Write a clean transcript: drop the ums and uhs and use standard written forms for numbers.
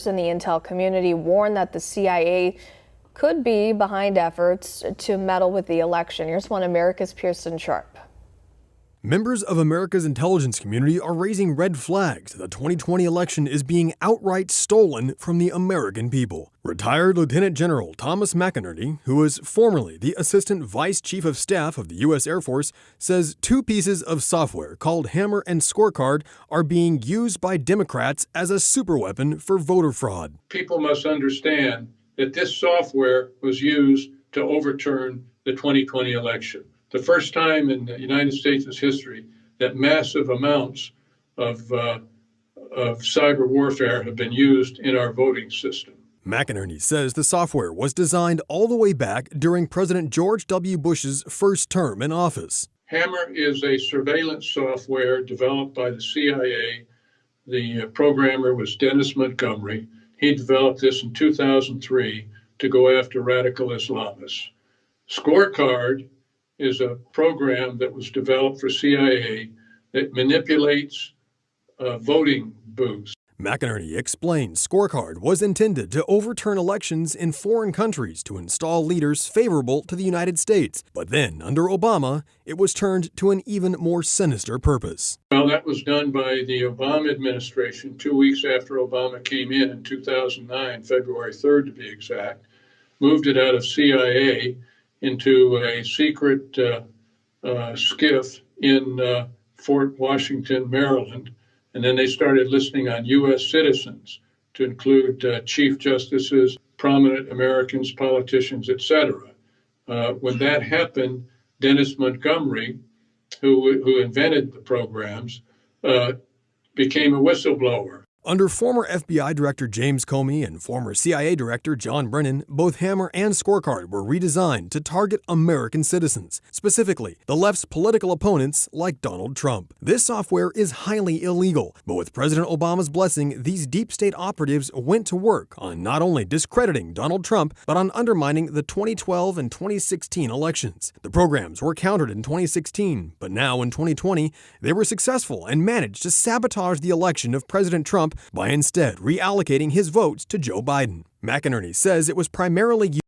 in the intel community warn that the CIA could be behind efforts to meddle with the election. Here's one America's Pearson Sharp. Members of America's intelligence community are raising red flags that the 2020 election is being outright stolen from the American people. Retired Lieutenant General Thomas McInerney, who was formerly the Assistant Vice Chief of Staff of the U.S. Air Force, says two pieces of software called Hammer and Scorecard are being used by Democrats as a superweapon for voter fraud. People must understand that this software was used to overturn the 2020 election. The first time in the United States' history that massive amounts of cyber warfare have been used in our voting system. McInerney says the software was designed all the way back during President George W. Bush's first term in office. Hammer is a surveillance software developed by the CIA. The programmer was Dennis Montgomery. He developed this in 2003 to go after radical Islamists. Scorecard is a program that was developed for CIA that manipulates voting booths. McInerney explains Scorecard was intended to overturn elections in foreign countries to install leaders favorable to the United States. But then, under Obama, it was turned to an even more sinister purpose. Well, that was done by the Obama administration 2 weeks after Obama came in 2009, February 3rd to be exact, moved it out of CIA into a secret skiff in Fort Washington, Maryland. And then they started listening on U.S. citizens to include chief justices, prominent Americans, politicians, etc. When that happened, Dennis Montgomery, who invented the programs, became a whistleblower. Under former FBI Director James Comey and former CIA Director John Brennan, both Hammer and Scorecard were redesigned to target American citizens, specifically the left's political opponents like Donald Trump. This software is highly illegal, but with President Obama's blessing, these deep state operatives went to work on not only discrediting Donald Trump, but on undermining the 2012 and 2016 elections. The programs were countered in 2016, but now in 2020, they were successful and managed to sabotage the election of President Trump by instead reallocating his votes to Joe Biden. McInerney says it was primarily